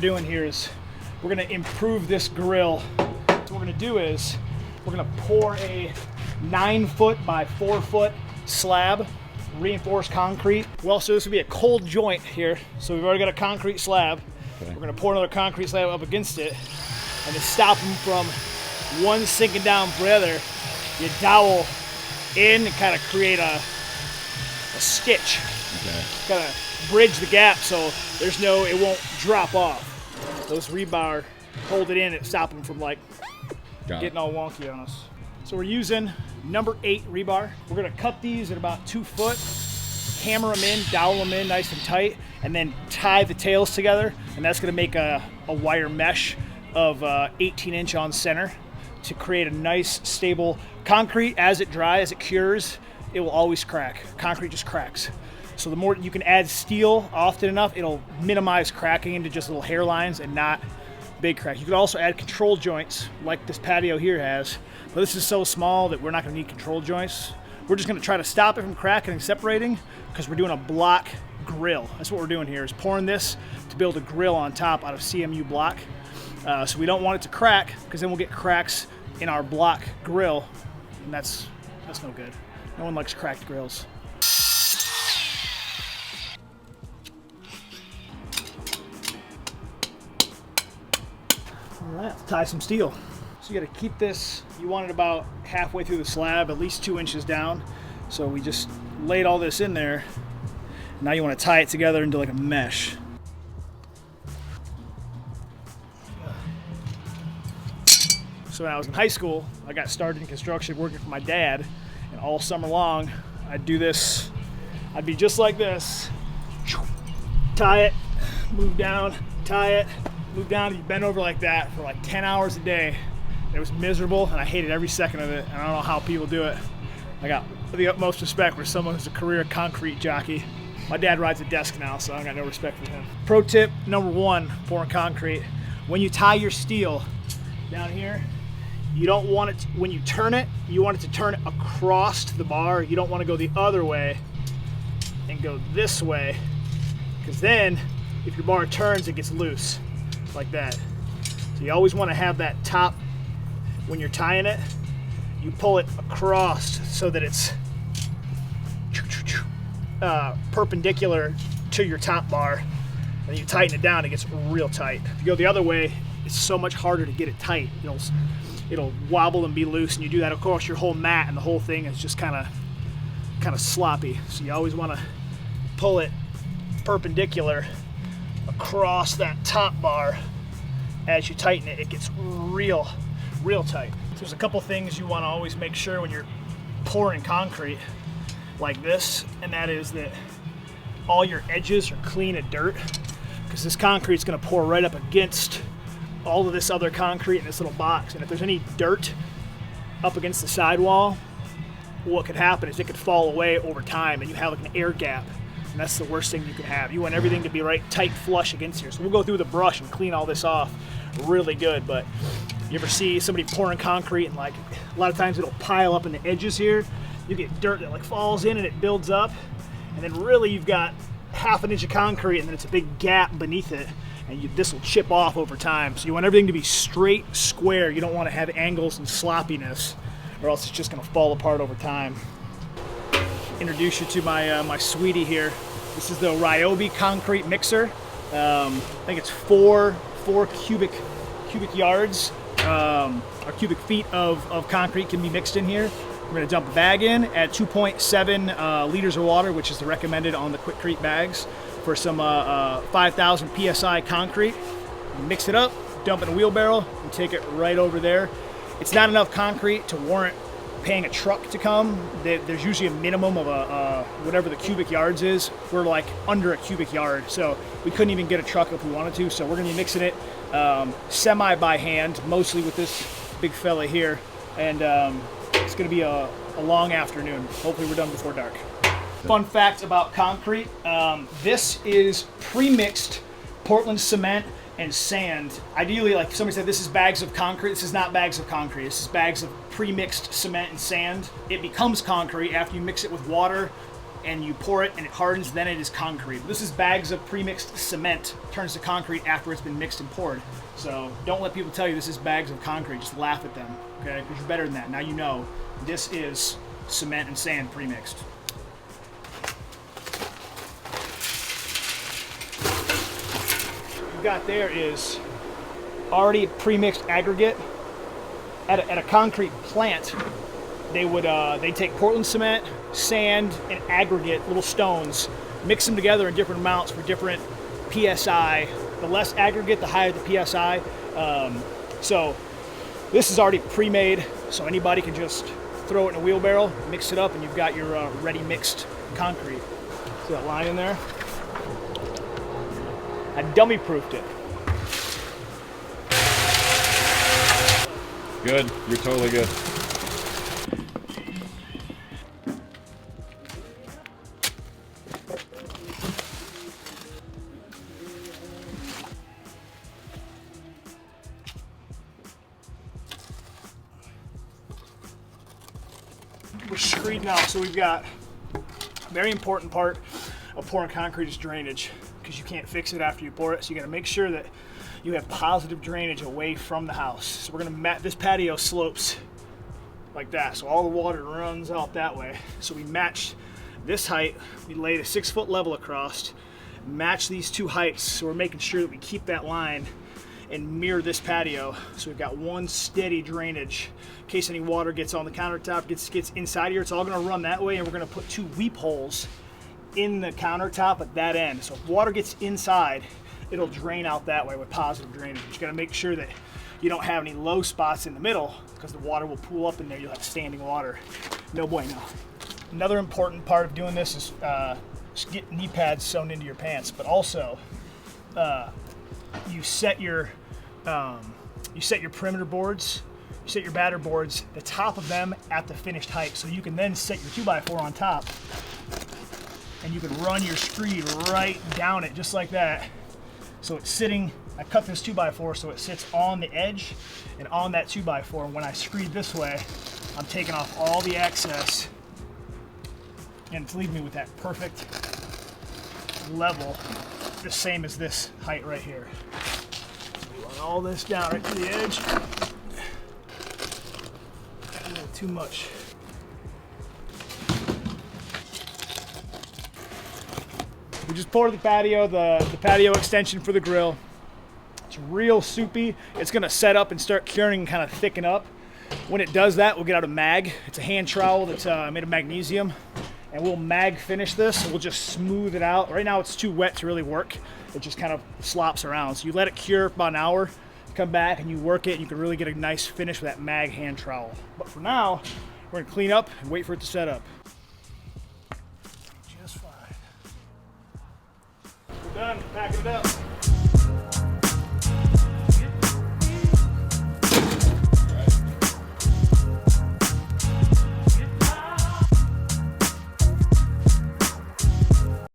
doing here is we're gonna improve this grill. So what we're gonna do is we're gonna pour a 9-foot by 4-foot slab, reinforced concrete. Well, so this would be a cold joint here. So we've already got a concrete slab. Okay. We're gonna pour another concrete slab up against it and to stop them from one sinking down for the other, you dowel in and kind of create a stitch. Okay. Kind of bridge the gap so it won't drop off. Those rebar hold it in and stop them from like getting all wonky on us. So we're using number 8 rebar. We're gonna cut these at about 2 foot, hammer them in, dowel them in nice and tight, and then tie the tails together. And that's gonna make a wire mesh of 18-inch on center to create a nice stable concrete. As it dries, as it cures, it will always crack. Concrete just cracks. So the more you can add steel often enough, it'll minimize cracking into just little hairlines and not big cracks. You could also add control joints like this patio here has, but this is so small that we're not gonna need control joints. We're just gonna try to stop it from cracking and separating because we're doing a block grill. That's what we're doing here, is pouring this to build a grill on top out of CMU block. So we don't want it to crack because then we'll get cracks in our block grill, and that's no good. No one likes cracked grills. All right, let's tie some steel. So you gotta keep this, you want it about halfway through the slab, at least 2 inches down. So we just laid all this in there. Now you wanna tie it together into like a mesh. So when I was in high school, I got started in construction working for my dad, and all summer long, I'd do this. I'd be just like this, tie it, move down, tie it, move down, you bend over like that for like 10 hours a day. It was miserable, and I hated every second of it, and I don't know how people do it. I got the utmost respect for someone who's a career concrete jockey. My dad rides a desk now, so I got no respect for him. Pro tip number 1, pouring concrete. When you tie your steel down here, you don't want it, when you turn it, you want it to turn across the bar. You don't want to go the other way and go this way, because then if your bar turns, it gets loose like that. So you always want to have that top, when you're tying it, you pull it across so that it's perpendicular to your top bar, and you tighten it down, it gets real tight. If you go the other way, it's so much harder to get it tight. It'll wobble and be loose, and you do that across your whole mat, and the whole thing is just kind of sloppy. So you always want to pull it perpendicular across that top bar. As you tighten it, it gets real tight. So there's a couple things you want to always make sure when you're pouring concrete like this, and that is that all your edges are clean of dirt, because this concrete's going to pour right up against all of this other concrete in this little box. And if there's any dirt up against the sidewall, what could happen is it could fall away over time, and you have like an air gap, and that's the worst thing you can have. You want everything to be right tight flush against here. So we'll go through the brush and clean all this off really good. But you ever see somebody pouring concrete, and like a lot of times it'll pile up in the edges here. You get dirt that like falls in and it builds up, and then really you've got half an inch of concrete, and then it's a big gap beneath it, and this will chip off over time. So you want everything to be straight, square. You don't want to have angles and sloppiness, or else it's just going to fall apart over time. Introduce you to my sweetie here. This is the Ryobi concrete mixer. I think it's four cubic yards or cubic feet of concrete can be mixed in here. We're going to dump a bag in at 2.7 liters of water, which is the recommended on the Quikrete bags, for some 5,000 PSI concrete. Mix it up, dump it in a wheelbarrow, and take it right over there. It's not enough concrete to warrant paying a truck to come. There's usually a minimum of whatever the cubic yards is. We're like under a cubic yard, so we couldn't even get a truck if we wanted to. So we're going to be mixing it semi by hand, mostly with this big fella here, and it's going to be a long afternoon. Hopefully we're done before dark. Fun fact about concrete, this is pre-mixed Portland cement and sand. Ideally, like somebody said, this is bags of concrete. This is not bags of concrete. This is bags of pre-mixed cement and sand. It becomes concrete after you mix it with water and you pour it and it hardens, then it is concrete. This is bags of pre-mixed cement, turns to concrete after it's been mixed and poured. So don't let people tell you this is bags of concrete, just laugh at them, okay? Because you're better than that. Now you know this is cement and sand pre-mixed. What you've got there is already pre-mixed aggregate. At a concrete plant, they take Portland cement, sand, and aggregate, little stones, mix them together in different amounts for different PSI. The less aggregate, the higher the PSI. So this is already pre-made, so anybody can just throw it in a wheelbarrow, mix it up, and you've got your ready mixed concrete. See that line in there? I dummy proofed it. Good, you're totally good. We're screed now, so we've got a very important part of pouring concrete is drainage, because you can't fix it after you pour it, so you got to make sure that you have positive drainage away from the house. So we're gonna this patio slopes like that, so all the water runs out that way. So we matched this height, we laid a 6-foot level across, match these two heights, so we're making sure that we keep that line and mirror this patio. So we've got one steady drainage in case any water gets on the countertop, gets inside here. It's all gonna run that way, and we're gonna put 2 weep holes in the countertop at that end. So if water gets inside, it'll drain out that way with positive drainage. You gotta make sure that you don't have any low spots in the middle, because the water will pool up in there. You'll have standing water. No bueno. Another important part of doing this is just get knee pads sewn into your pants, but also you set your perimeter boards, you set your batter boards, the top of them at the finished height, so you can then set your 2x4 on top, and you can run your screed right down it just like that. So it's sitting, I cut this 2x4 so it sits on the edge and on that 2x4. And when I screed this way, I'm taking off all the excess, and it's leaving me with that perfect level, the same as this height right here. We run all this down right to the edge. A little too much. We just poured the patio, the patio extension for the grill. It's real soupy. It's gonna set up and start curing and kind of thicken up. When it does that, we'll get out a mag. It's a hand trowel that's made of magnesium, and we'll mag finish this. We'll just smooth it out. Right now it's too wet to really work. It just kind of slops around. So you let it cure for about an hour, come back and you work it, and you can really get a nice finish with that mag hand trowel. But for now, we're gonna clean up and wait for it to set up. Just fine. We're done, packing it up.